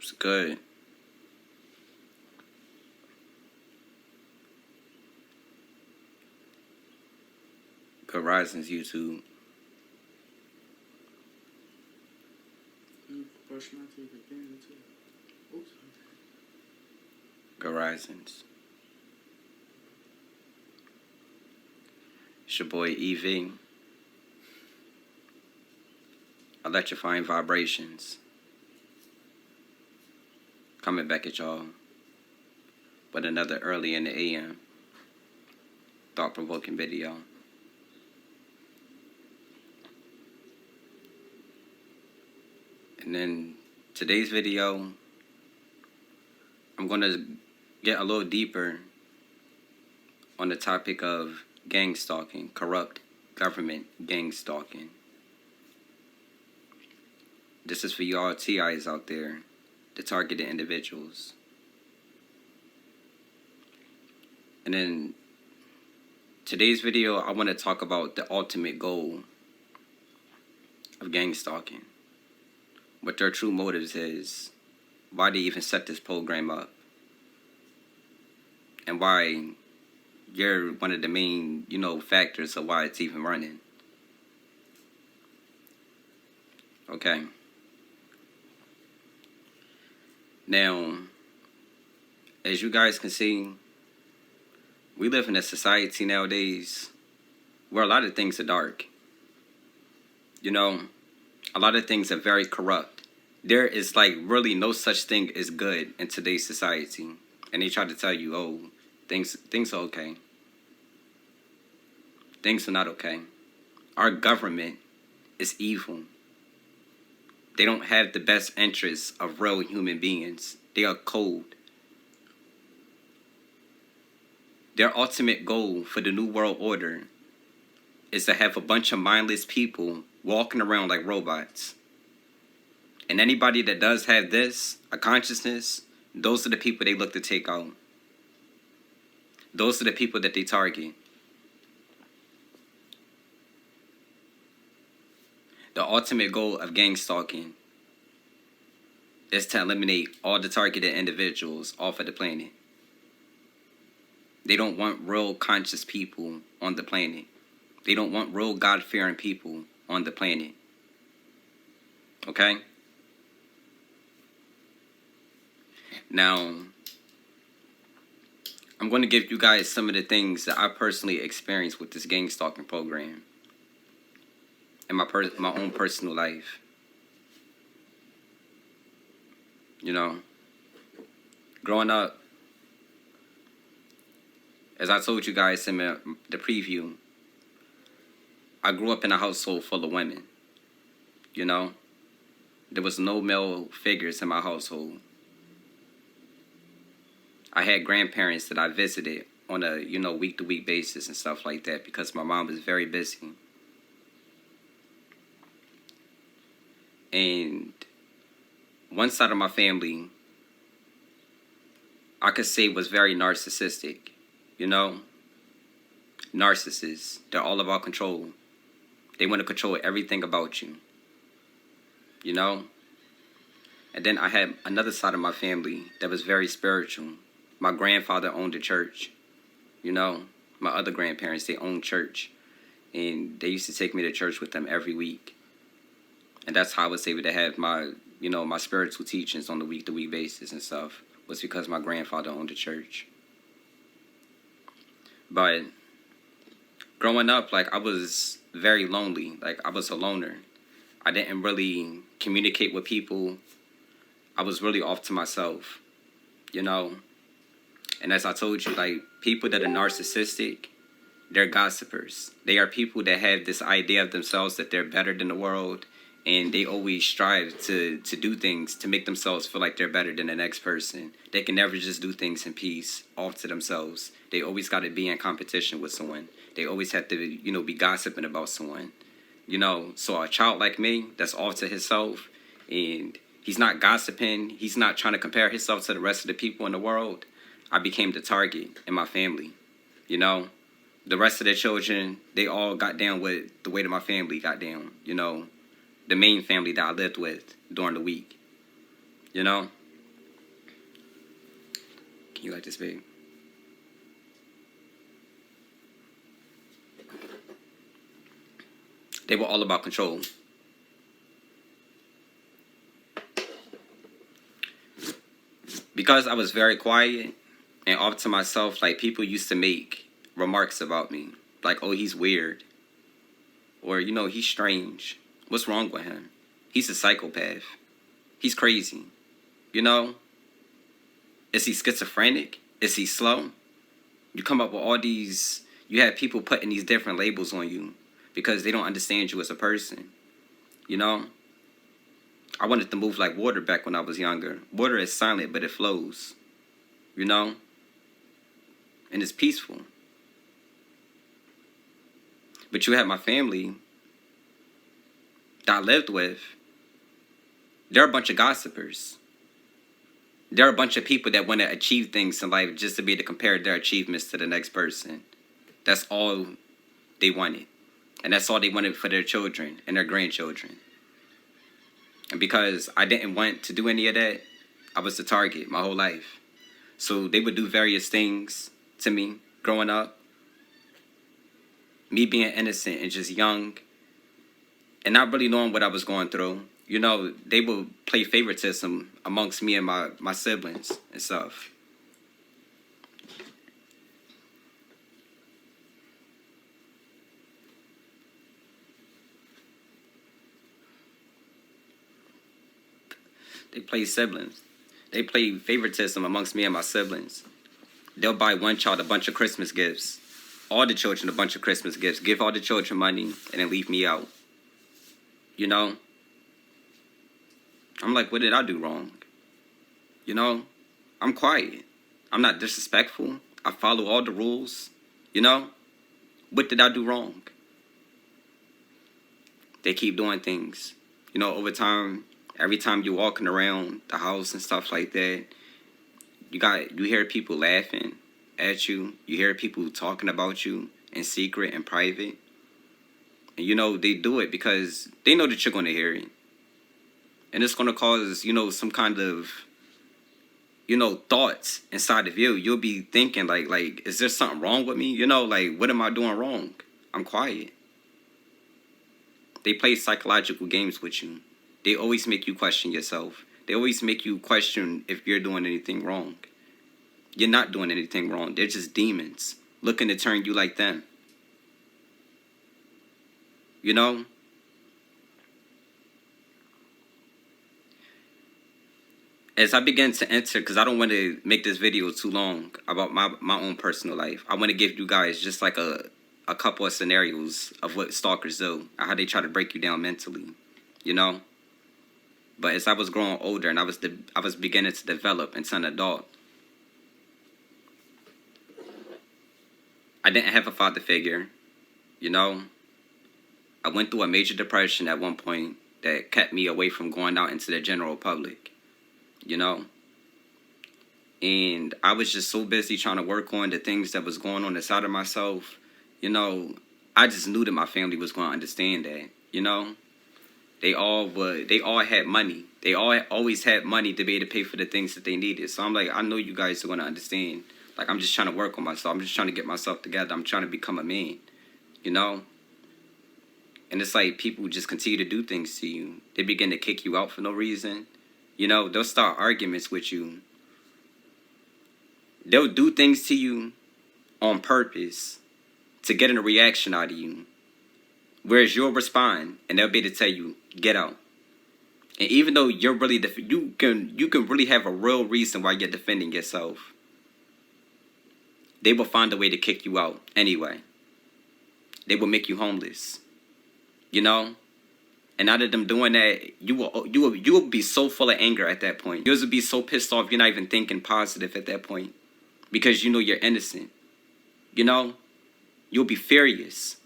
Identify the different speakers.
Speaker 1: It's good. Good Risings, YouTube.
Speaker 2: Brush my teeth again, too. Oops.
Speaker 1: Good Risings. It's your boy EV. Electrifying Vibrations. Coming back at y'all with another early in the AM thought-provoking video. And then today's video, I'm going to get a little deeper on the topic of gang stalking, corrupt government gang stalking. This is for y'all TIs out there, the targeted individuals. And then today's video, I want to talk about the ultimate goal of gang stalking. What their true motives is, why they even set this program up, and why you're one of the main, factors of why it's even running. Okay. Now, as you guys can see, we live in a society nowadays where a lot of things are dark. A lot of things are very corrupt. There is really no such thing as good in today's society. And they try to tell you, oh, things are okay. Things are not okay. Our government is evil. They don't have the best interests of real human beings. They are cold. Their ultimate goal for the New World Order is to have a bunch of mindless people walking around like robots. And anybody that does have this, a consciousness, those are the people they look to take out. Those are the people that they target. The ultimate goal of gang stalking is to eliminate all the targeted individuals off of the planet. They don't want real conscious people on the planet. They don't want real God-fearing people on the planet. Okay? Now, I'm going to give you guys some of the things that I personally experienced with this gang stalking program in my own personal life. Growing up, as I told you guys in the preview, I grew up in a household full of women. There was no male figures in my household. I had grandparents that I visited on a, week-to-week basis and stuff like that because my mom was very busy. And one side of my family, I could say, was very narcissistic. Narcissists. They're all about control. They want to control everything about you. And then I had another side of my family that was very spiritual. My grandfather owned a church. My other grandparents, they owned church. And they used to take me to church with them every week. And that's how I was able to have my, my spiritual teachings on the week-to-week basis and stuff, was because my grandfather owned a church. But growing up, I was very lonely. I was a loner. I didn't really communicate with people. I was really off to myself, And as I told you, people that are narcissistic, they're gossipers. They are people that have this idea of themselves that they're better than the world. And they always strive to do things to make themselves feel like they're better than the next person. They can never just do things in peace, off to themselves. They always got to be in competition with someone. They always have to, be gossiping about someone. So a child like me that's off to himself, and he's not gossiping, he's not trying to compare himself to the rest of the people in the world, I became the target in my family. The rest of the children, they all got down with the way that my family got down, the main family that I lived with during the week, You like to speak? They were all about control. Because I was very quiet and off to myself, like people used to make remarks about me. Like, oh, he's weird. Or, you know, he's strange. What's wrong with him? He's a psychopath. He's crazy. You know? Is he schizophrenic? Is he slow? You come up with all these, you have people putting these different labels on you because they don't understand you as a person. You know? I wanted to move like water back when I was younger. Water is silent, but it flows. You know? And it's peaceful. But you have my family that I lived with. They're a bunch of gossipers. They're a bunch of people that want to achieve things in life just to be able to compare their achievements to the next person. That's all they wanted. And that's all they wanted for their children and their grandchildren. And because I didn't want to do any of that, I was the target my whole life. So they would do various things to me growing up. Me being innocent and just young and not really knowing what I was going through. You know, they would play favoritism amongst me and my siblings and stuff. They play siblings. They play favoritism amongst me and my siblings. They'll buy one child a bunch of Christmas gifts. All the children a bunch of Christmas gifts. Give all the children money and then leave me out. You know? I'm like, what did I do wrong? You know? I'm quiet. I'm not disrespectful. I follow all the rules. You know? What did I do wrong? They keep doing things. You know, over time, every time you're walking around the house and stuff like that, you hear people laughing at you. You hear people talking about you in secret and private. And, you know, they do it because they know that you're going to hear it. And it's going to cause, you know, some kind of, you know, thoughts inside of you. You'll be thinking, like, is there something wrong with me? You know, like, what am I doing wrong? I'm quiet. They play psychological games with you. They always make you question yourself. They always make you question if you're doing anything wrong. You're not doing anything wrong. They're just demons looking to turn you like them. You know? As I begin to enter, because I don't want to make this video too long about my own personal life. I want to give you guys just like a couple of scenarios of what stalkers do, how they try to break you down mentally, you know? But as I was growing older and I was beginning to develop into an adult, I didn't have a father figure, you know? I went through a major depression at one point that kept me away from going out into the general public, you know? And I was just so busy trying to work on the things that was going on inside of myself, you know? I just knew that my family was going to understand that, you know? They all had money. They always had money to be able to pay for the things that they needed. So I'm like, I know you guys are going to understand. Like, I'm just trying to work on myself. I'm just trying to get myself together. I'm trying to become a man, you know? And it's like people just continue to do things to you. They begin to kick you out for no reason. You know, they'll start arguments with you. They'll do things to you on purpose to get a reaction out of you. Whereas you'll respond and they'll be able to tell you, get out. And even though you're really, you can really have a real reason why you're defending yourself, they will find a way to kick you out anyway. They will make you homeless. You know? And out of them doing that, you will be so full of anger at that point. Yours will be so pissed off you're not even thinking positive at that point. Because you know you're innocent. You know? You'll be furious.